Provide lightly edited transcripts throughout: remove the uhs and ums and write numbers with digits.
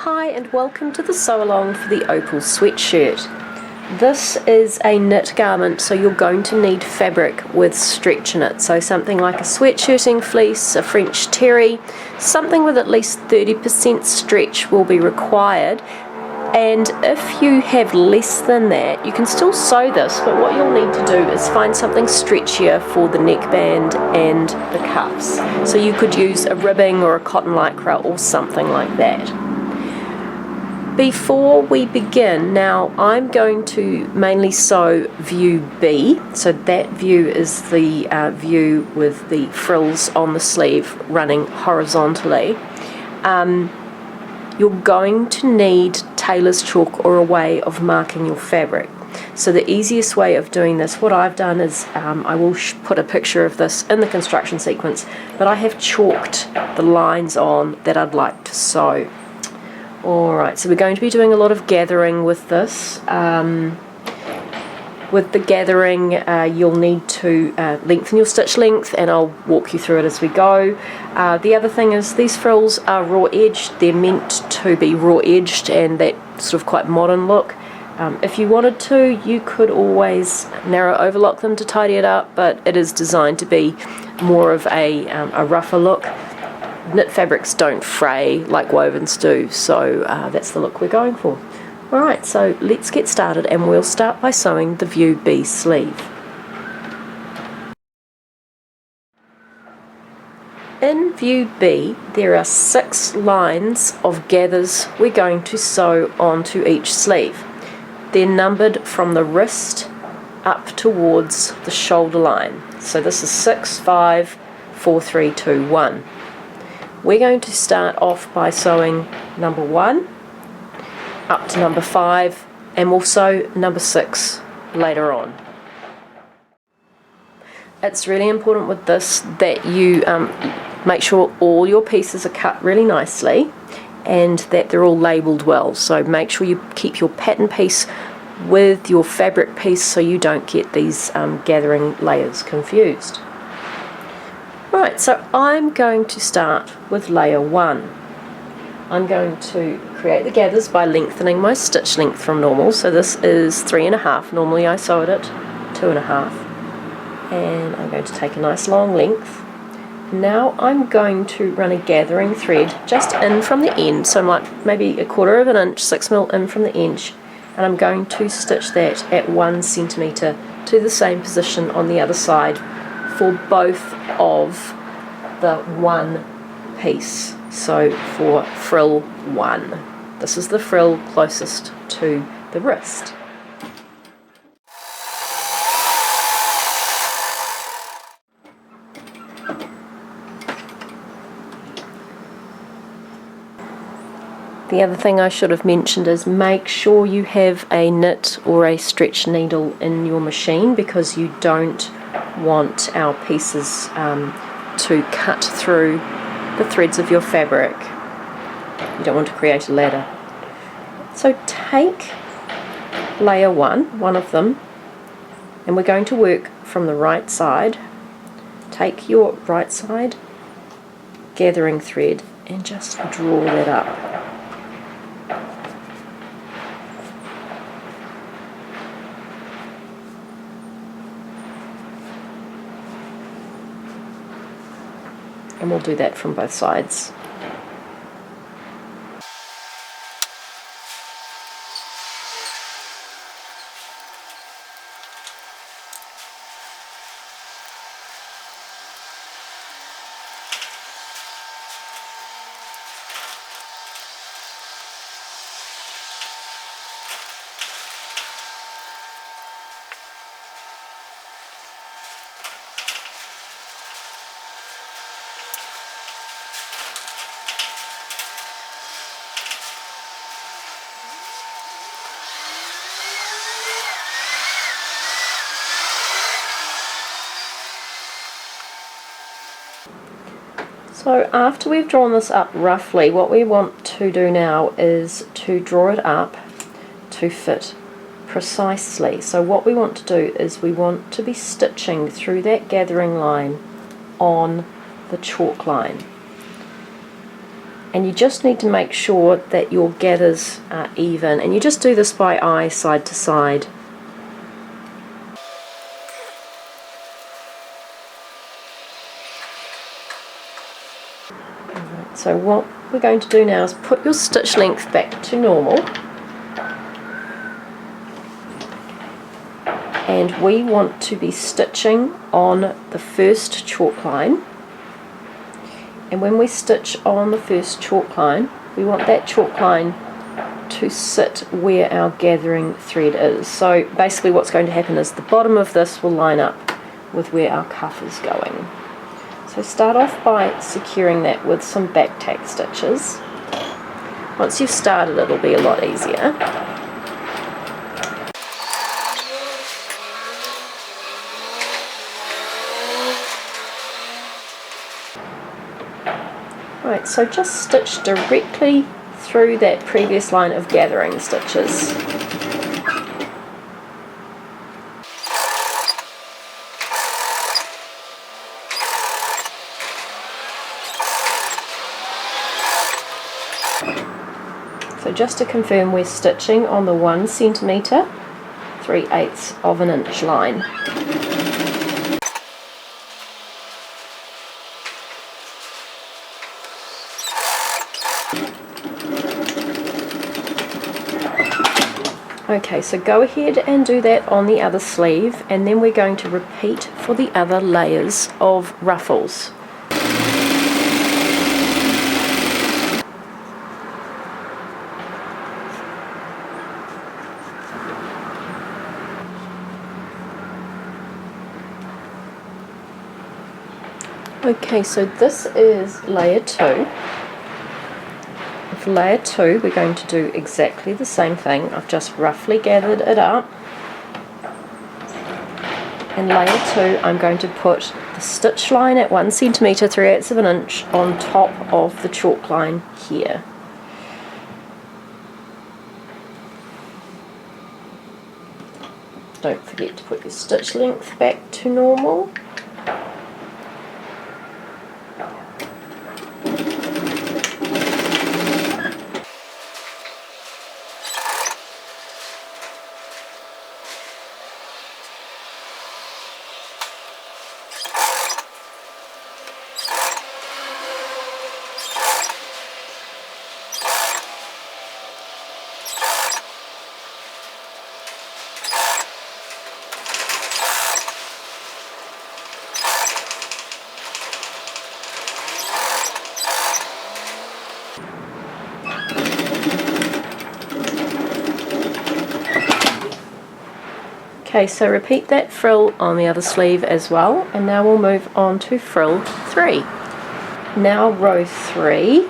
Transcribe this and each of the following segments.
Hi and welcome to the sew along for the Opal sweatshirt. This is a knit garment, so you're going to need fabric with stretch in it. So something like a sweatshirting fleece, a French terry, something with at least 30% stretch will be required. And if you have less than that, you can still sew this, but what you'll need to do is find something stretchier for the neckband and the cuffs. So you could use a ribbing or a cotton lycra or something like that. Before we begin, now I'm going to mainly sew view B, so that view is the view with the frills on the sleeve running horizontally. You're going to need tailor's chalk or a way of marking your fabric. So the easiest way of doing this, what I've done is, I will put a picture of this in the construction sequence, but I have chalked the lines on that I'd like to sew. Alright, so we're going to be doing a lot of gathering with this. With the gathering, you'll need to lengthen your stitch length, and I'll walk you through it as we go. The other thing is these frills are raw edged. They're meant to be raw edged and that sort of quite modern look. If you wanted to, you could always narrow overlock them to tidy it up, but it is designed to be more of a rougher look. Knit fabrics don't fray like wovens do, so that's the look we're going for. Alright, so let's get started, and we'll start by sewing the view B sleeve. In view B, there are 6 lines of gathers we're going to sew onto each sleeve. They're numbered from the wrist up towards the shoulder line. So this is 6, 5, 4, 3, 2, 1. We're going to start off by sewing number 1 up to number 5, and we'll sew number 6 later on. It's really important with this that you make sure all your pieces are cut really nicely and that they're all labelled well. So make sure you keep your pattern piece with your fabric piece so you don't get these gathering layers confused. Right, so I'm going to start with layer 1. I'm going to create the gathers by lengthening my stitch length from normal. So this is 3.5. Normally I sew it at 2.5. And I'm going to take a nice long length. Now I'm going to run a gathering thread just in from the end, so like maybe 1/4 of an inch, 6mm in from the edge. And I'm going to stitch that at 1 centimetre to the same position on the other side for both of the one piece. So for frill 1, this is the frill closest to the wrist. The other thing I should have mentioned is make sure you have a knit or a stretch needle in your machine, because you don't want our pieces to cut through the threads of your fabric. You don't want to create a ladder. So take layer 1 of them, and we're going to work from the right side. Take your right side gathering thread and just draw that up. And we'll do that from both sides. So after we've drawn this up roughly, what we want to do now is to draw it up to fit precisely. So what we want to do is we want to be stitching through that gathering line on the chalk line. and you just need to make sure that your gathers are even, and you just do this by eye, side to side. Alright, so what we're going to do now is put your stitch length back to normal, and we want to be stitching on the first chalk line. And when we stitch on the first chalk line, we want that chalk line to sit where our gathering thread is. So basically what's going to happen is the bottom of this will line up with where our cuff is going. So start off by securing that with some back tack stitches. Once you've started, it'll be a lot easier. Right, so just stitch directly through that previous line of gathering stitches. So just to confirm, we're stitching on the 1 centimetre, 3/8 of an inch line. Okay, so go ahead and do that on the other sleeve, and then we're going to repeat for the other layers of ruffles. Okay, so this is layer 2. For layer 2 we're going to do exactly the same thing. I've just roughly gathered it up. In layer 2 I'm going to put the stitch line at 1 centimetre, 3/8 of an inch on top of the chalk line here. Don't forget to put your stitch length back to normal. Okay, so repeat that frill on the other sleeve as well, and now we'll move on to frill 3. Now row 3.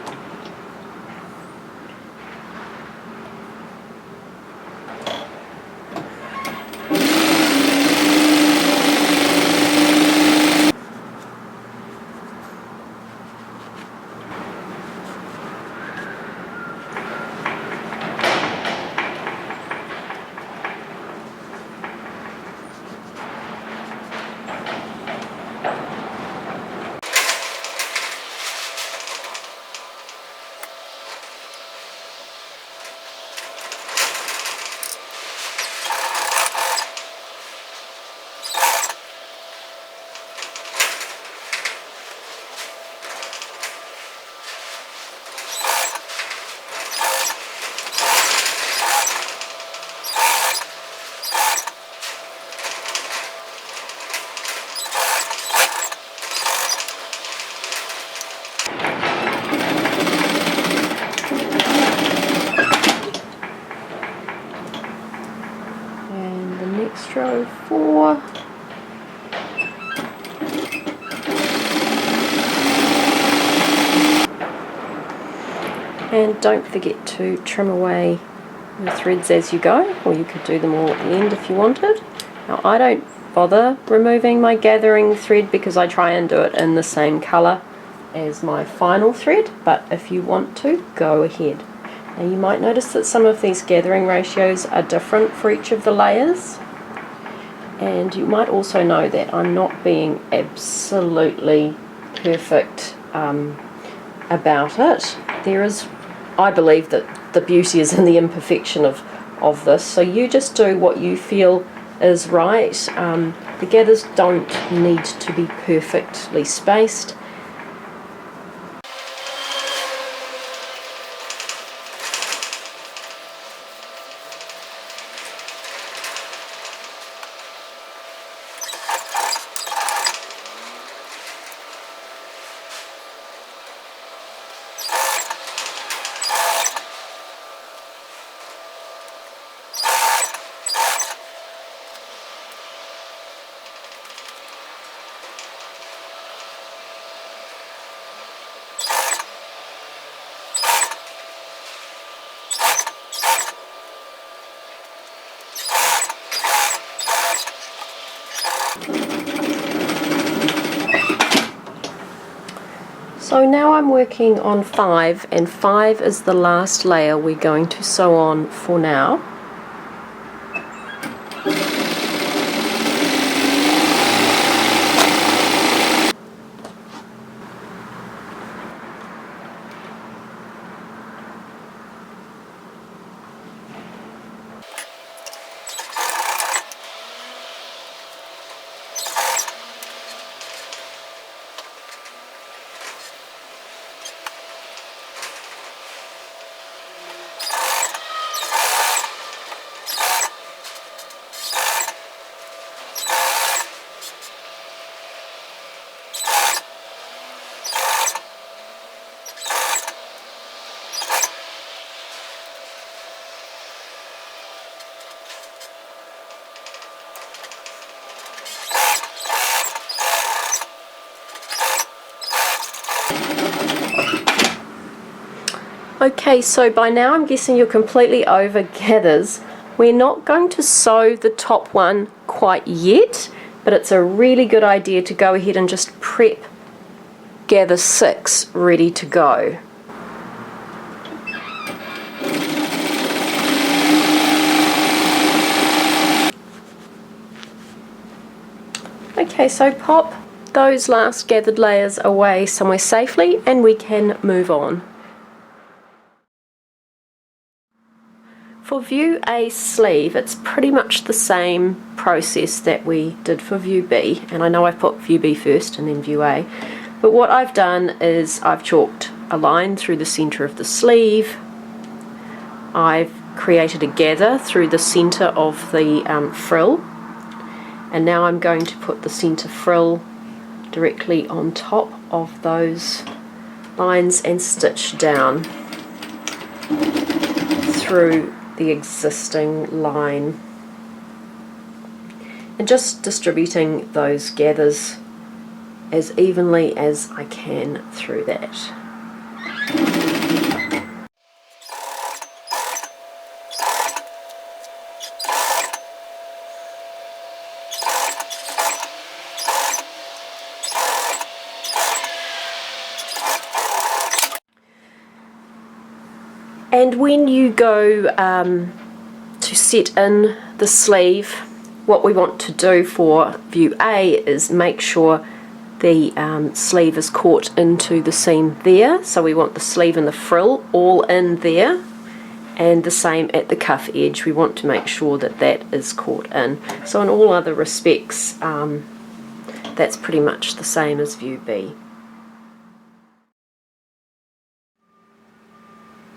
Row 4. And don't forget to trim away your threads as you go, or you could do them all at the end if you wanted. Now I don't bother removing my gathering thread because I try and do it in the same colour as my final thread, but if you want to, go ahead. Now you might notice that some of these gathering ratios are different for each of the layers. And you might also know that I'm not being absolutely perfect about it. I believe that the beauty is in the imperfection of this, so you just do what you feel is right. The gathers don't need to be perfectly spaced. So now I'm working on 5, and 5 is the last layer we're going to sew on for now. Okay, so by now I'm guessing you're completely over gathers. We're not going to sew the top one quite yet, but it's a really good idea to go ahead and just prep gather 6 ready to go. Okay, so pop those last gathered layers away somewhere safely and we can move on. For view A sleeve, it's pretty much the same process that we did for view B, and I know I've put view B first and then view A, but what I've done is I've chalked a line through the centre of the sleeve. I've created a gather through the centre of the frill, and now I'm going to put the centre frill directly on top of those lines and stitch down through the existing line, and just distributing those gathers as evenly as I can through that. And when you go to set in the sleeve, what we want to do for view A is make sure the sleeve is caught into the seam there. So we want the sleeve and the frill all in there, and the same at the cuff edge. We want to make sure that that is caught in. So in all other respects, that's pretty much the same as view B.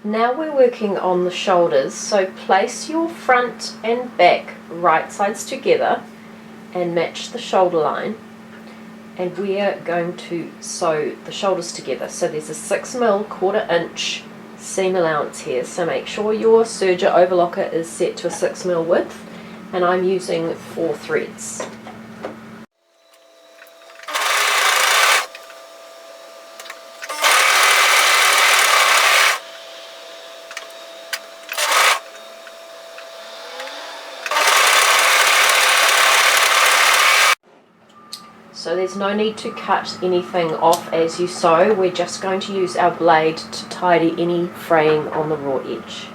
Now we're working on the shoulders, so place your front and back right sides together and match the shoulder line, and we're going to sew the shoulders together. So there's a 6mm 1/4 inch seam allowance here, so make sure your serger overlocker is set to a 6mm width, and I'm using 4 threads. So there's no need to cut anything off as you sew, we're just going to use our blade to tidy any fraying on the raw edge.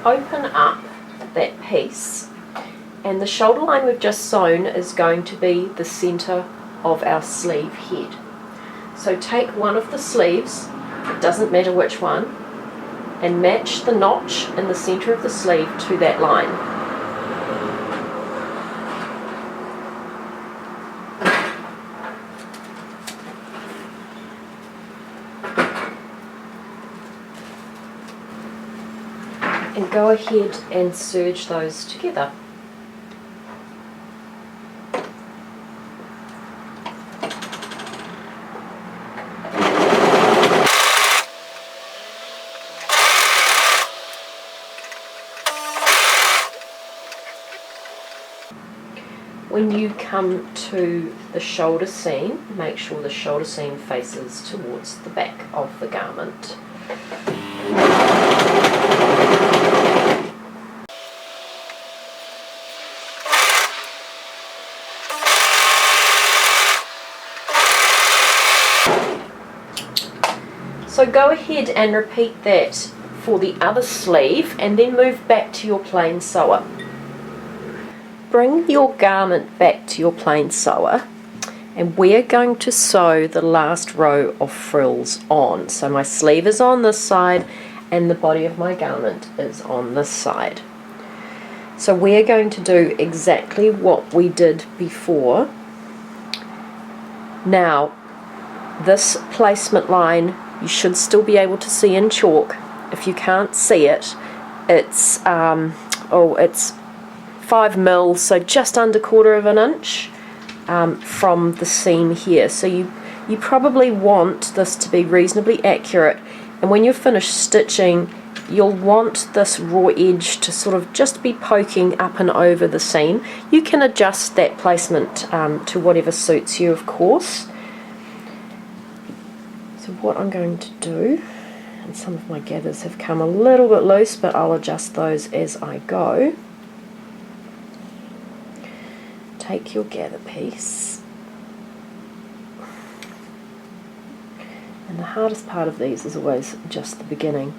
Open up that piece, and the shoulder line we've just sewn is going to be the centre of our sleeve head. So take one of the sleeves it doesn't matter which one, and match the notch in the centre of the sleeve to that line. And go ahead and serge those together. When you come to the shoulder seam, make sure the shoulder seam faces towards the back of the garment. So go ahead and repeat that for the other sleeve, and then move back to your plain sewer. Bring your garment back to your plain sewer, and we're going to sew the last row of frills on. So my sleeve is on this side and the body of my garment is on this side. So we're going to do exactly what we did before. Now, this placement line you should still be able to see in chalk. If you can't see it, it's 5 mil, so just under 1/4 of an inch from the seam here. So you probably want this to be reasonably accurate, and when you're finished stitching, you'll want this raw edge to sort of just be poking up and over the seam. You can adjust that placement to whatever suits you, of course. So what I'm going to do, and some of my gathers have come a little bit loose, but I'll adjust those as I go. Take your gather piece, and the hardest part of these is always just the beginning.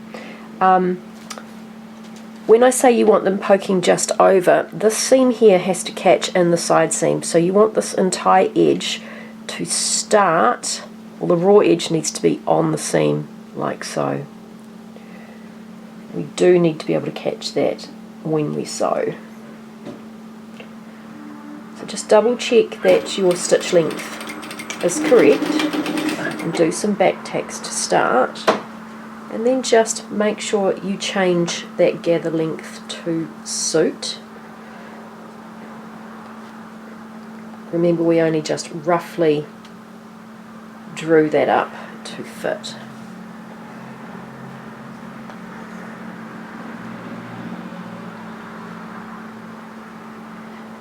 When I say you want them poking just over, this seam here has to catch in the side seam, so you want this entire edge to start, well, the raw edge needs to be on the seam like so. We do need to be able to catch that when we sew. So just double check that your stitch length is correct and do some back tacks to start, and then just make sure you change that gather length to suit. Remember, we only just roughly drew that up to fit.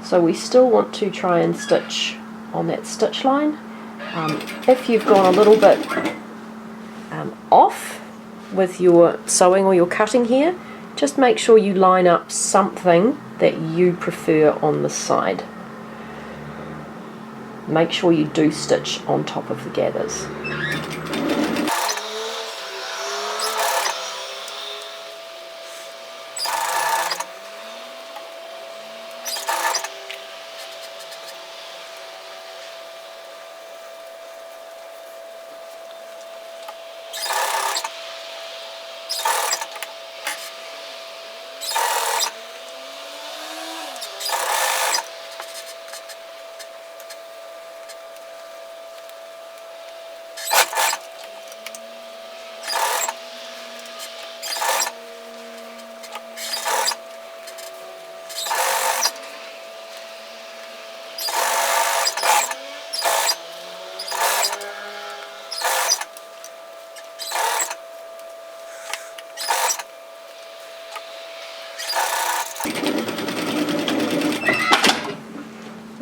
So we still want to try and stitch on that stitch line. If you've gone a little bit off with your sewing or your cutting here, just make sure you line up something that you prefer on the side. Make sure you do stitch on top of the gathers.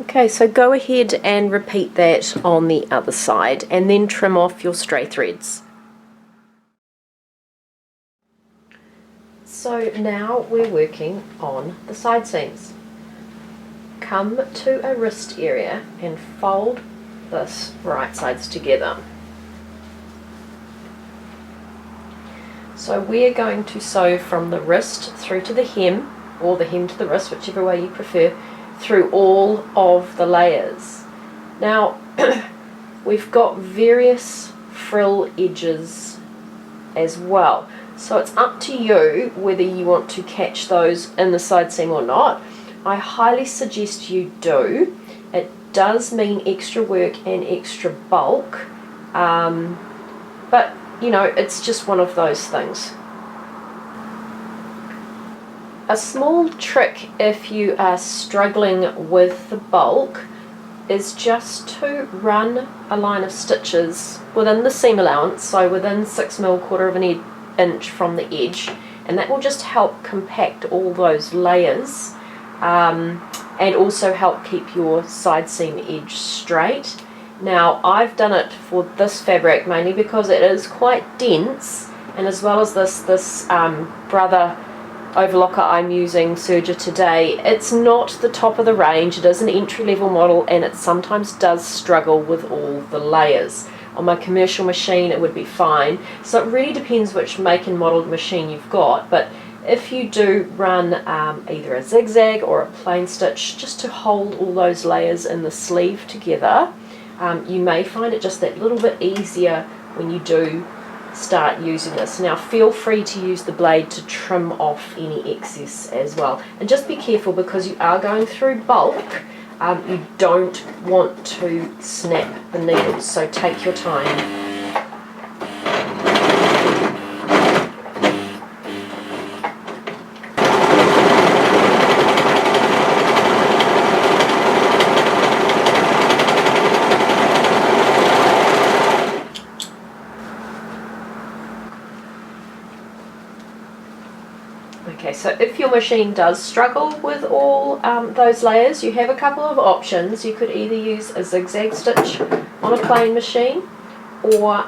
Okay, so go ahead and repeat that on the other side, and then trim off your stray threads. So now we're working on the side seams. Come to a wrist area and fold this right sides together. So we're going to sew from the wrist through to the hem, or the hem to the wrist, whichever way you prefer, through all of the layers. Now we've got various frill edges as well. So it's up to you whether you want to catch those in the side seam or not. I highly suggest you do. It does mean extra work and extra bulk, but you know, it's just one of those things. A small trick if you are struggling with the bulk is just to run a line of stitches within the seam allowance, so within 6mm, quarter of an inch from the edge, and that will just help compact all those layers, and also help keep your side seam edge straight. Now I've done it for this fabric mainly because it is quite dense, and as well as this Brother overlocker I'm using, Serger today, it's not the top of the range, it is an entry-level model, and it sometimes does struggle with all the layers. On my commercial machine it would be fine, so it really depends which make and model machine you've got, but if you do run either a zigzag or a plain stitch just to hold all those layers in the sleeve together, you may find it just that little bit easier when you do start using this. Now feel free to use the blade to trim off any excess as well, and just be careful because you are going through bulk. You don't want to snap the needles, so take your time. Okay, so if your machine does struggle with all those layers, you have a couple of options. You could either use a zigzag stitch on a plain machine, or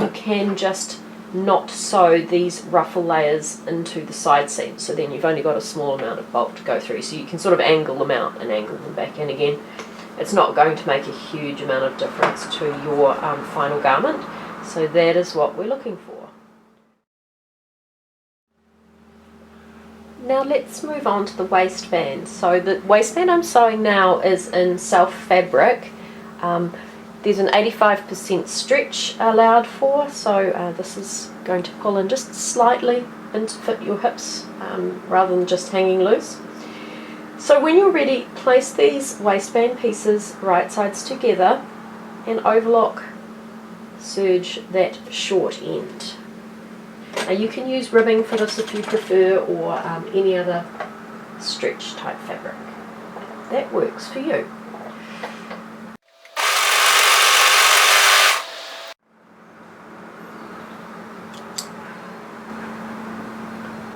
you can just not sew these ruffle layers into the side seam, so then you've only got a small amount of bulk to go through, so you can sort of angle them out and angle them back in again. It's not going to make a huge amount of difference to your final garment, so that is what we're looking for. Now let's move on to the waistband. So the waistband I'm sewing now is in self fabric. There's an 85% stretch allowed for, so this is going to pull in just slightly and to fit your hips rather than just hanging loose. So when you're ready, place these waistband pieces right sides together and overlock, serge that short end. Now you can use ribbing for this if you prefer, or any other stretch type fabric that works for you.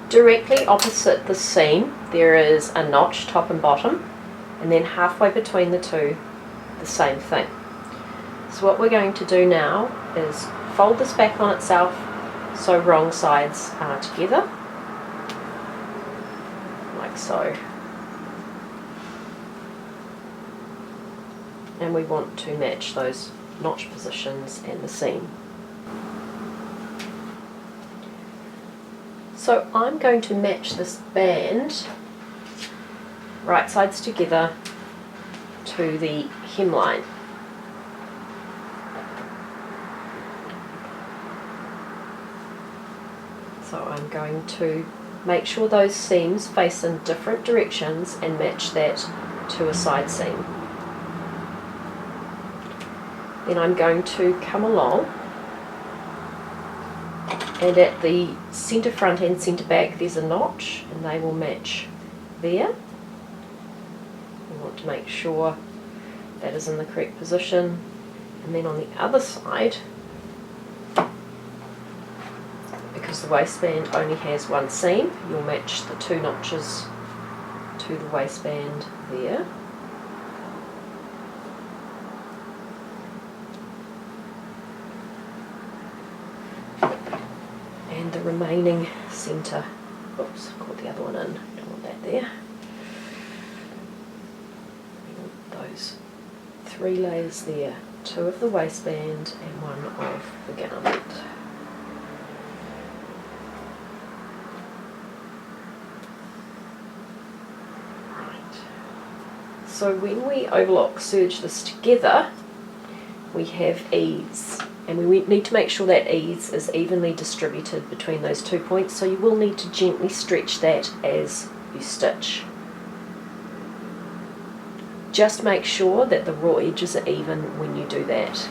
Directly opposite the seam there is a notch, top and bottom, and then halfway between the two the same thing. So what we're going to do now is fold this back on itself so wrong sides are together, like so. And we want to match those notch positions and the seam. So I'm going to match this band right sides together to the hemline. So I'm going to make sure those seams face in different directions and match that to a side seam. Then I'm going to come along, and at the centre front and centre back there's a notch, and they will match there. We want to make sure that is in the correct position, and then on the other side, because the waistband only has one seam, you'll match the two notches to the waistband there. And the remaining centre, oops, caught the other one in, don't want that there. We want those three layers there, two of the waistband and one of the garment. So when we overlock serge this together, we have ease, and we need to make sure that ease is evenly distributed between those 2 points, so you will need to gently stretch that as you stitch. Just make sure that the raw edges are even when you do that.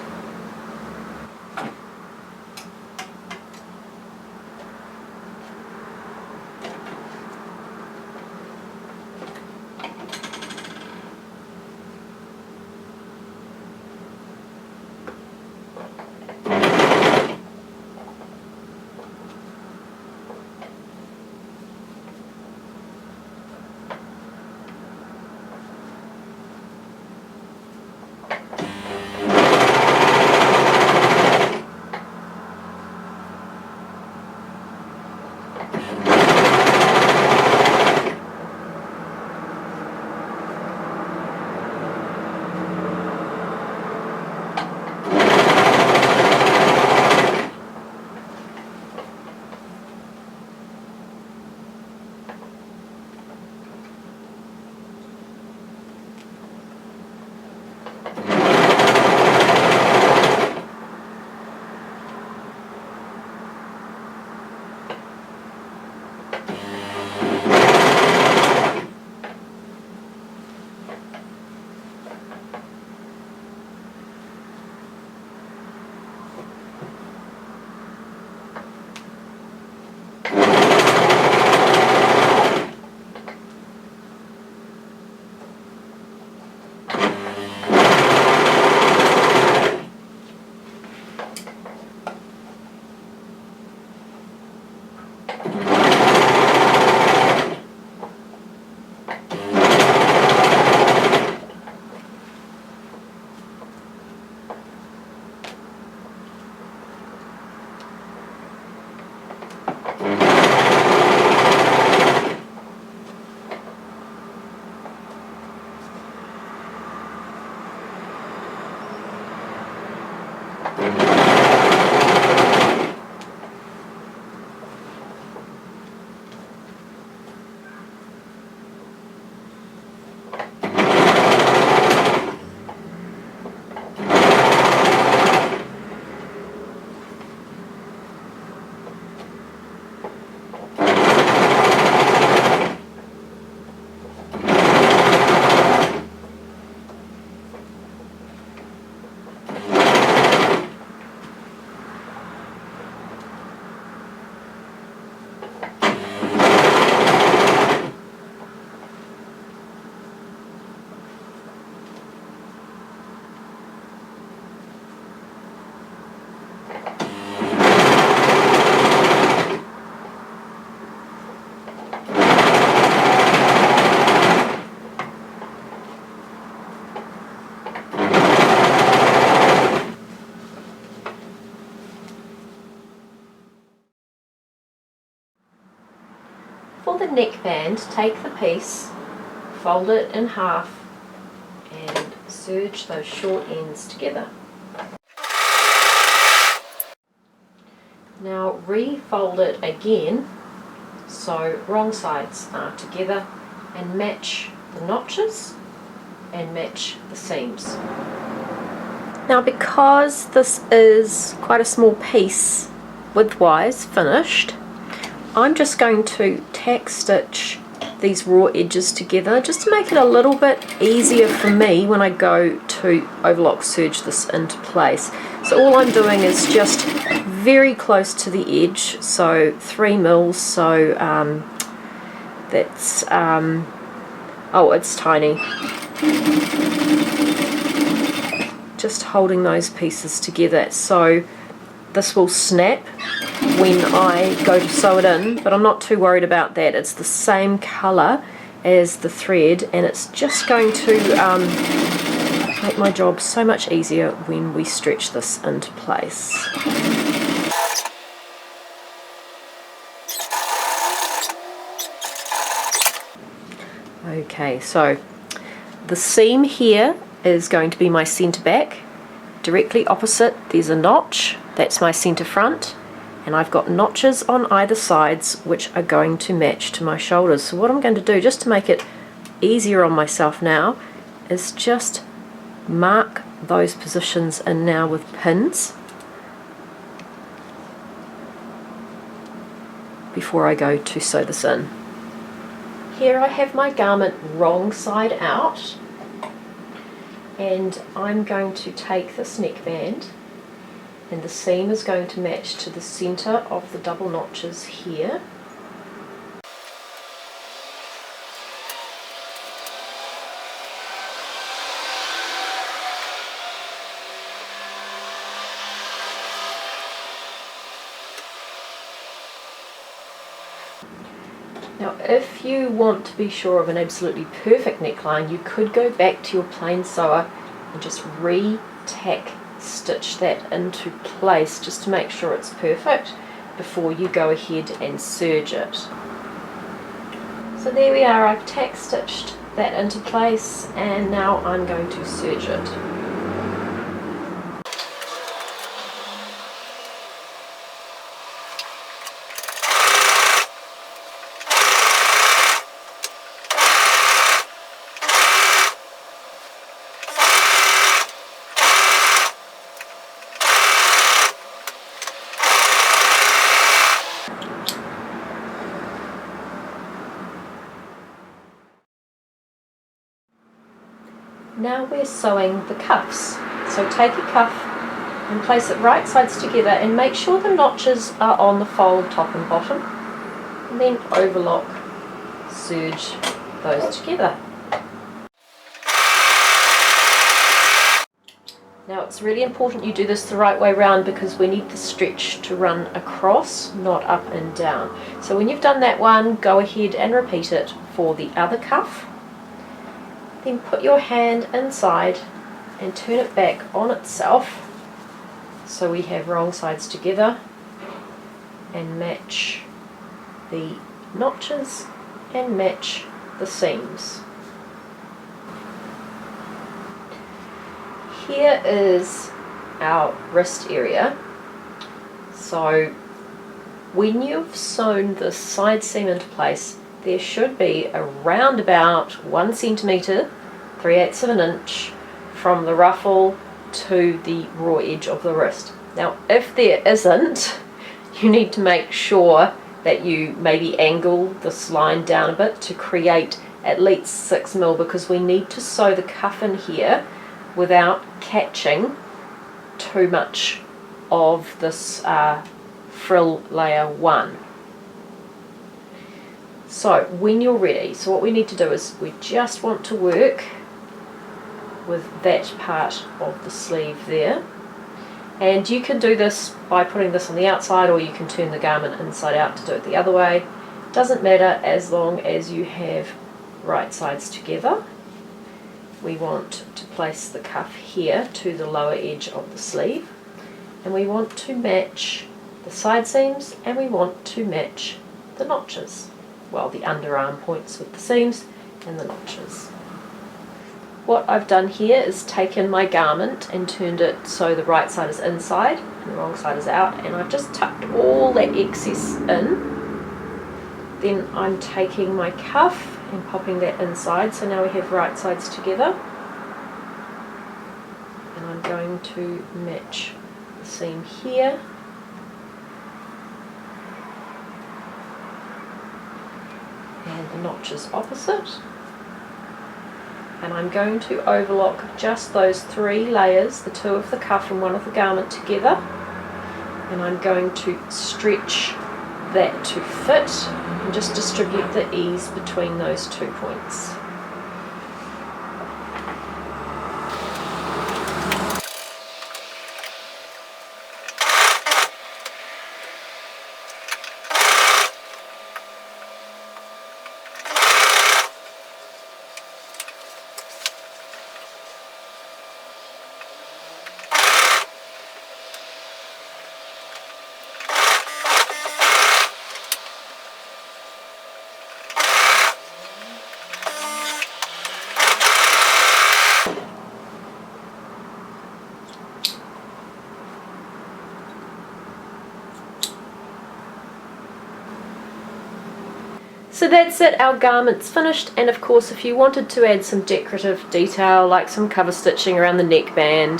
For the neckband, take the piece, fold it in half and serge those short ends together. Now refold it again so wrong sides are together, and match the notches and match the seams. Now because this is quite a small piece widthwise finished, I'm just going to tack stitch these raw edges together just to make it a little bit easier for me when I go to overlock serge this into place. So all I'm doing is just very close to the edge, so 3 mils, so that's oh, it's tiny. Just holding those pieces together so this will snap when I go to sew it in, but I'm not too worried about that. It's the same colour as the thread, and it's just going to make my job so much easier when we stretch this into place. Okay, so the seam here is going to be my centre back. Directly opposite there's a notch, that's my centre front, and I've got notches on either sides which are going to match to my shoulders. So what I'm going to do, just to make it easier on myself now, is just mark those positions in now with pins before I go to sew this in. Here I have my garment wrong side out, and I'm going to take this neckband, and the seam is going to match to the centre of the double notches here. Now if you want to be sure of an absolutely perfect neckline, you could go back to your plain sewer and just re-tack stitch that into place just to make sure it's perfect before you go ahead and serge it. So there we are, I've tack stitched that into place, and now I'm going to serge it. Now we're sewing the cuffs. So take your cuff and place it right sides together and make sure the notches are on the fold top and bottom, and then overlock, serge those together. Now it's really important you do this the right way round because we need the stretch to run across, not up and down. So when you've done that one, go ahead and repeat it for the other cuff. Then put your hand inside and turn it back on itself so we have wrong sides together, and match the notches and match the seams. Here is our wrist area. So when you've sewn the side seam into place, there should be around about 1 centimetre, 3/8 of an inch from the ruffle to the raw edge of the wrist. Now if there isn't, you need to make sure that you maybe angle this line down a bit to create at least 6 mil, because we need to sew the cuff in here without catching too much of this frill layer 1. So when you're ready, so what we need to do is we just want to work with that part of the sleeve there, and you can do this by putting this on the outside, or you can turn the garment inside out to do it the other way. Doesn't matter as long as you have right sides together. We want to place the cuff here to the lower edge of the sleeve, and we want to match the side seams, and we want to match the notches. Well, the underarm points with the seams and the notches. What I've done here is taken my garment and turned it so the right side is inside and the wrong side is out, and I've just tucked all that excess in. Then I'm taking my cuff and popping that inside, so now we have right sides together, and I'm going to match the seam here and the notches opposite, and I'm going to overlock just those 3 layers, the 2 of the cuff and 1 of the garment together, and I'm going to stretch that to fit and just distribute the ease between those 2 points. So that's it, our garment's finished, and of course if you wanted to add some decorative detail like some cover stitching around the neckband,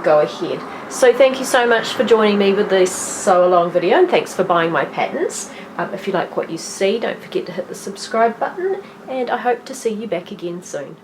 go ahead. So thank you so much for joining me with this sew along video, and thanks for buying my patterns. If you like what you see, don't forget to hit the subscribe button, and I hope to see you back again soon.